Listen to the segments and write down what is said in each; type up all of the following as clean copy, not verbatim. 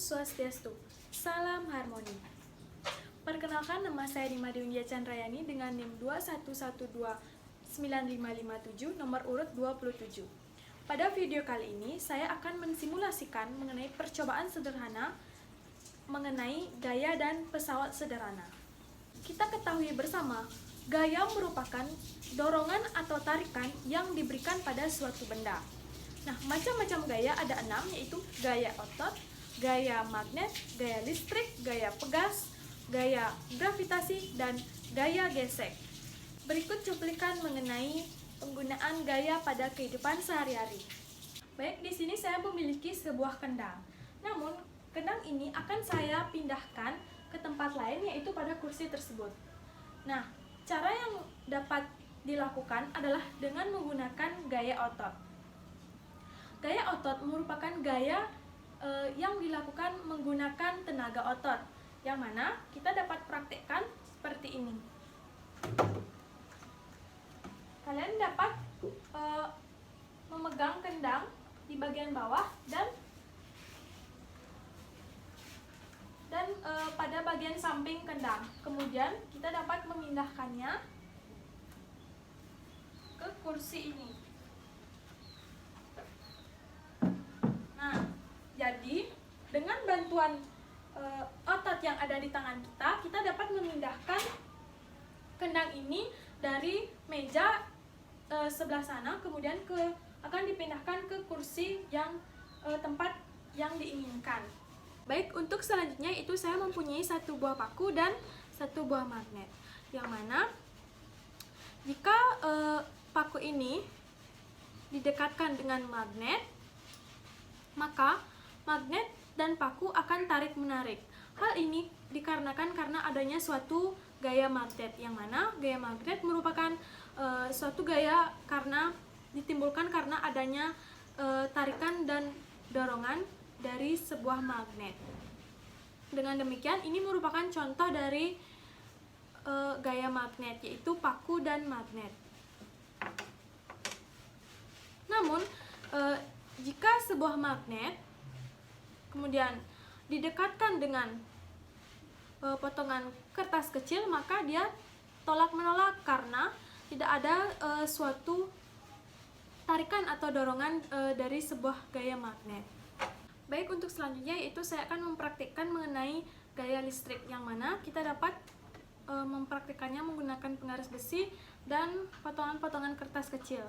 Swastiastu, salam harmoni. Perkenalkan, nama saya Dima Dewi Chandrayani dengan NIM 21129557 nomor urut 27. Pada video kali ini, saya akan mensimulasikan mengenai percobaan sederhana mengenai gaya dan pesawat sederhana. Kita ketahui bersama, gaya merupakan dorongan atau tarikan yang diberikan pada suatu benda. Nah, macam-macam gaya ada 6, yaitu gaya otot, gaya magnet, gaya listrik, gaya pegas, gaya gravitasi, dan gaya gesek. Berikut cuplikan mengenai penggunaan gaya pada kehidupan sehari-hari. Baik, di sini saya memiliki sebuah kendang. Namun, kendang ini akan saya pindahkan ke tempat lain, yaitu pada kursi tersebut. Nah, cara yang dapat dilakukan adalah dengan menggunakan gaya otot. Gaya otot merupakan gaya yang dilakukan menggunakan tenaga otot, yang mana kita dapat praktekkan seperti ini. Kalian dapat memegang kendang di bagian bawah dan pada bagian samping kendang. Kemudian kita dapat memindahkannya ke kursi ini. Nah, jadi dengan bantuan otot yang ada di tangan kita, kita dapat memindahkan kendang ini dari meja sebelah sana, kemudian akan dipindahkan ke kursi yang tempat yang diinginkan. Baik, untuk selanjutnya itu saya mempunyai satu buah paku dan satu buah magnet, yang mana jika paku ini didekatkan dengan magnet, maka magnet dan paku akan tarik-menarik. Hal ini dikarenakan karena adanya suatu gaya magnet, yang mana gaya magnet merupakan suatu gaya karena ditimbulkan karena adanya tarikan dan dorongan dari sebuah magnet. Dengan demikian, ini merupakan contoh dari gaya magnet, yaitu paku dan magnet. Namun, jika sebuah magnet kemudian didekatkan dengan potongan kertas kecil, maka dia tolak-menolak karena tidak ada suatu tarikan atau dorongan dari sebuah gaya magnet. Baik, untuk selanjutnya yaitu saya akan mempraktikkan mengenai gaya listrik, yang mana kita dapat mempraktikannya menggunakan penggaris besi dan potongan-potongan kertas kecil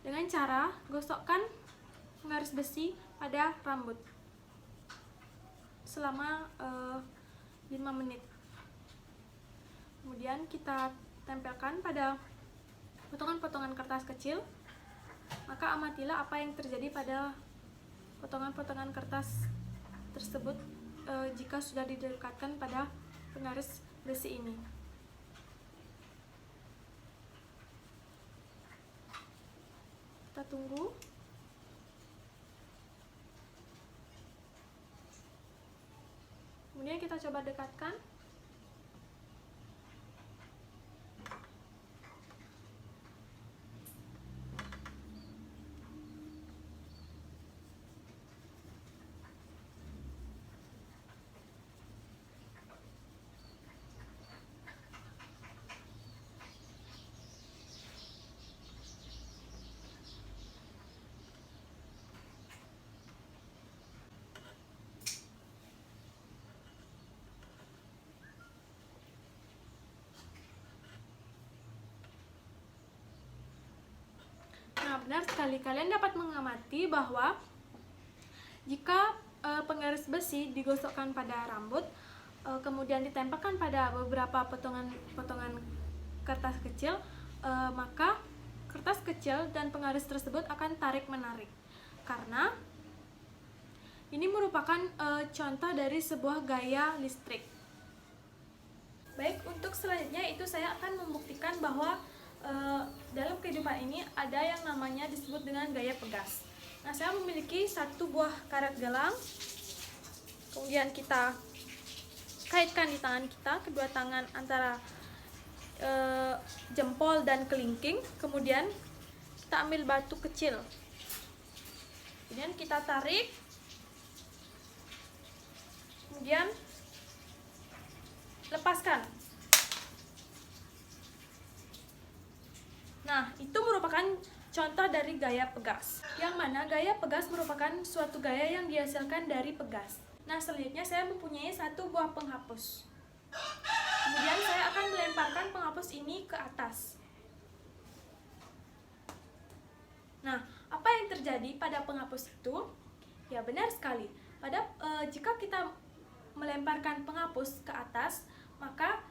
dengan cara gosokkan penggaris besi pada rambut selama 5 menit. Kemudian kita tempelkan pada potongan-potongan kertas kecil. Maka amatilah apa yang terjadi pada potongan-potongan kertas tersebut jika sudah didekatkan pada penggaris besi ini. Kita tunggu. Kemudian kita coba dekatkan. Nah, benar sekali, kalian dapat mengamati bahwa jika penggaris besi digosokkan pada rambut, kemudian ditempelkan pada beberapa potongan kertas kecil, maka kertas kecil dan penggaris tersebut akan tarik-menarik, karena ini merupakan contoh dari sebuah gaya listrik. Baik, untuk selanjutnya itu saya akan membuktikan bahwa dalam kehidupan ini ada yang namanya disebut dengan gaya pegas. Nah, saya memiliki satu buah karet gelang, kemudian kita kaitkan di tangan kita, kedua tangan antara jempol dan kelingking. Kemudian kita ambil batu kecil, kemudian kita tarik Kemudian lepaskan. Nah, itu merupakan contoh dari gaya pegas, yang mana gaya pegas merupakan suatu gaya yang dihasilkan dari pegas. Nah, selanjutnya saya mempunyai satu buah penghapus. Kemudian saya akan melemparkan penghapus ini ke atas. Nah, apa yang terjadi pada penghapus itu? Ya, benar sekali. Jika kita melemparkan penghapus ke atas, maka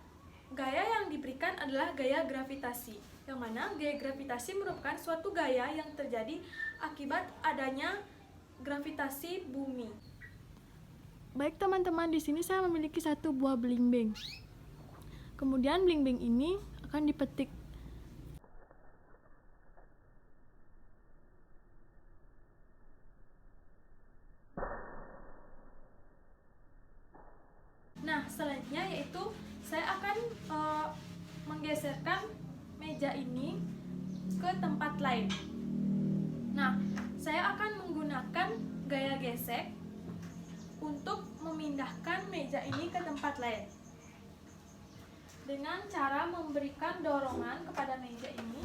gaya yang diberikan adalah gaya gravitasi. Yang mana gaya gravitasi merupakan suatu gaya yang terjadi akibat adanya gravitasi bumi. Baik teman-teman, di sini saya memiliki satu buah belimbing. Kemudian belimbing ini akan dipetik. Nah, selanjutnya yaitu saya akan menggeserkan meja ini ke tempat lain. Nah, saya akan menggunakan gaya gesek untuk memindahkan meja ini ke tempat lain. Dengan cara memberikan dorongan kepada meja ini.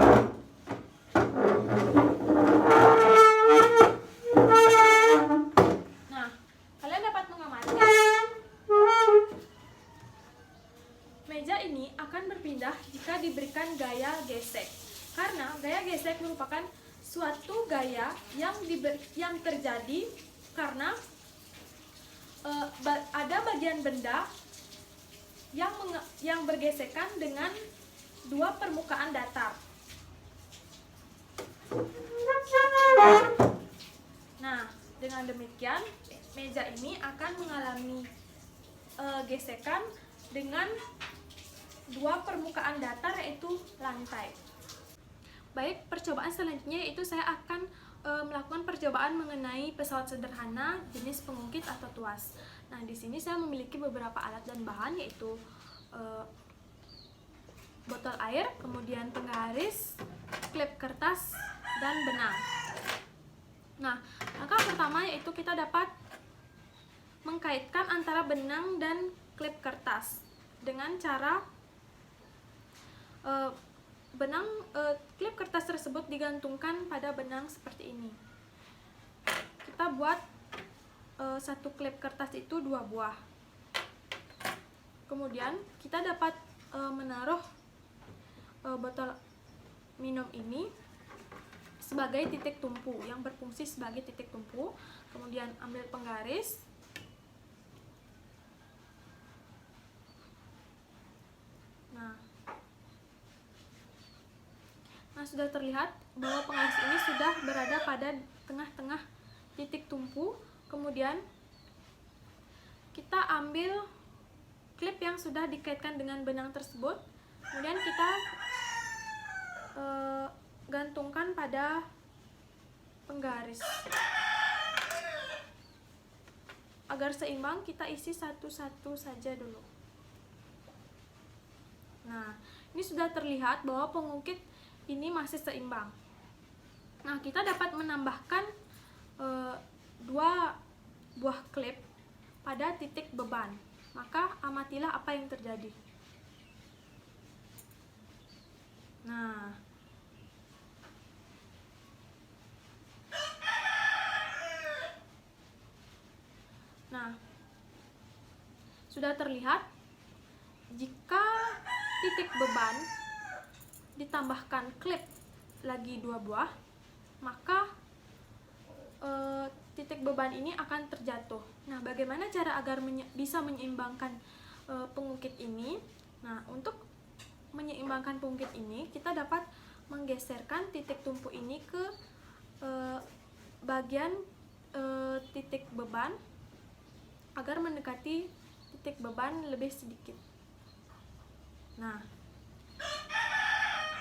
Nah, kalian dapat mengamati meja ini akan berpindah jika diberikan gaya gesek. Karena gaya gesek merupakan suatu gaya yang terjadi karena ada bagian benda yang bergesekan dengan dua permukaan datar. Nah, dengan demikian meja ini akan mengalami gesekan dengan dua permukaan datar, yaitu lantai. Baik, percobaan selanjutnya yaitu saya akan melakukan percobaan mengenai pesawat sederhana jenis pengungkit atau tuas. Nah, di sini saya memiliki beberapa alat dan bahan, yaitu botol air, kemudian penggaris, klip kertas, dan benang. Nah, langkah pertama yaitu kita dapat mengkaitkan antara benang dan klip kertas dengan cara klip kertas tersebut digantungkan pada benang seperti ini. Kita buat satu klip kertas itu 2 buah. Kemudian kita dapat menaruh botol minum ini sebagai titik tumpu, yang berfungsi sebagai titik tumpu. Kemudian ambil penggaris. Nah, sudah terlihat bahwa penggaris ini sudah berada pada tengah-tengah titik tumpu. Kemudian kita ambil klip yang sudah dikaitkan dengan benang tersebut. Kemudian kita gantungkan pada penggaris. Agar seimbang, kita isi satu-satu saja dulu. Nah, ini sudah terlihat bahwa pengungkit ini masih seimbang. Nah, kita dapat menambahkan 2 buah klip pada titik beban. Maka amatilah apa yang terjadi. Nah, sudah terlihat jika titik beban ditambahkan klip lagi 2 buah, maka titik beban ini akan terjatuh. Nah, bagaimana cara agar bisa menyeimbangkan pengungkit ini? Nah, untuk menyeimbangkan pengungkit ini, kita dapat menggeserkan titik tumpu ini ke bagian titik beban agar mendekati titik beban lebih sedikit. Nah,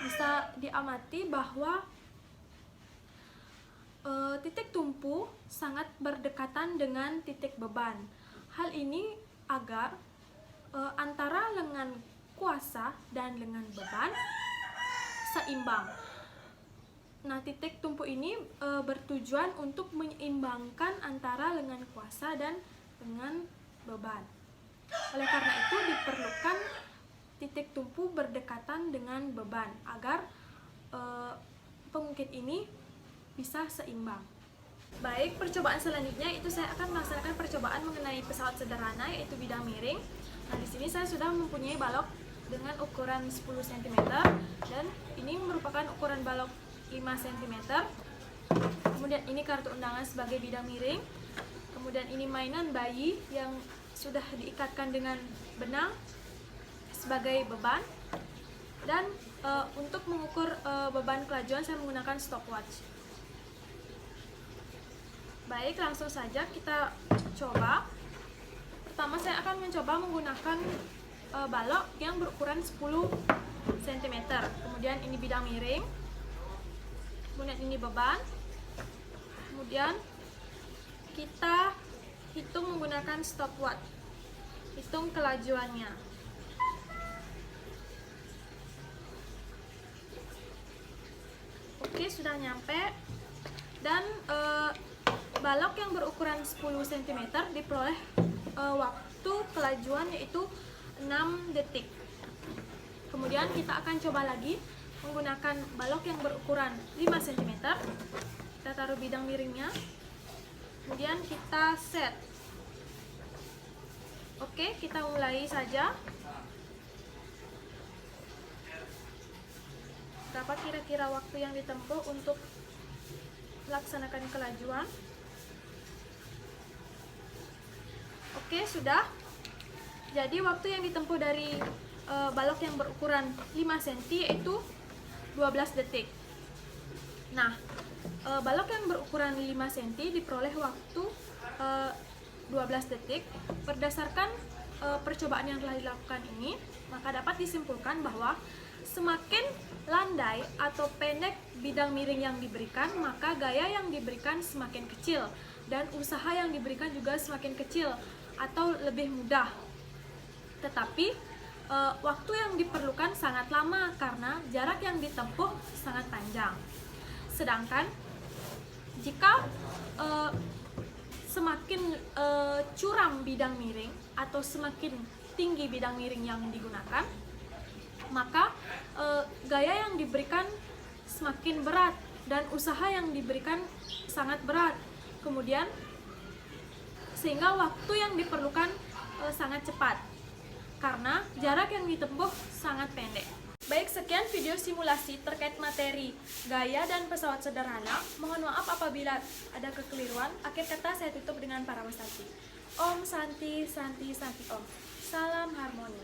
bisa diamati bahwa titik tumpu sangat berdekatan dengan titik beban. Hal ini agar antara lengan kuasa dan lengan beban seimbang. Nah, titik tumpu ini bertujuan untuk menyeimbangkan antara lengan kuasa dan lengan beban. Oleh karena itu diperlukan titik tumpu berdekatan dengan beban agar pengungkit ini bisa seimbang. Baik, percobaan selanjutnya itu saya akan melaksanakan percobaan mengenai pesawat sederhana yaitu bidang miring. Nah, di sini saya sudah mempunyai balok dengan ukuran 10 cm dan ini merupakan ukuran balok 5 cm. Kemudian ini kartu undangan sebagai bidang miring. Kemudian ini mainan bayi yang sudah diikatkan dengan benang sebagai beban. Dan untuk mengukur beban kelajuan saya menggunakan stopwatch. Baik, langsung saja kita coba. Pertama saya akan mencoba menggunakan balok yang berukuran 10 cm. Kemudian ini bidang miring. Kemudian ini beban. Kemudian kita hitung menggunakan stopwatch. Hitung kelajuannya. Oke, sudah nyampe. Dan balok yang berukuran 10 cm diperoleh waktu kelajuan yaitu 6 detik. Kemudian kita akan coba lagi menggunakan balok yang berukuran 5 cm. Kita taruh bidang miringnya. Kemudian kita set. Oke, kita mulai saja. Berapa kira-kira waktu yang ditempuh untuk melaksanakan kelajuan? Oke, sudah. Jadi waktu yang ditempuh dari balok yang berukuran 5 cm yaitu 12 detik. Nah, balok yang berukuran 5 cm diperoleh waktu 12 detik. Berdasarkan percobaan yang telah dilakukan ini, maka dapat disimpulkan bahwa semakin landai atau pendek bidang miring yang diberikan, maka gaya yang diberikan semakin kecil dan usaha yang diberikan juga semakin kecil atau lebih mudah. Tetapi waktu yang diperlukan sangat lama karena jarak yang ditempuh sangat panjang. Sedangkan jika semakin curam bidang miring atau semakin tinggi bidang miring yang digunakan, maka gaya yang diberikan semakin berat dan usaha yang diberikan sangat berat. Kemudian sehingga waktu yang diperlukan sangat cepat karena jarak yang ditempuh sangat pendek. Baik, sekian video simulasi terkait materi gaya dan pesawat sederhana. Mohon maaf apabila ada kekeliruan. Akhir kata saya tutup dengan para Santi. Om Santi, Santi, Santi Om. Salam harmoni.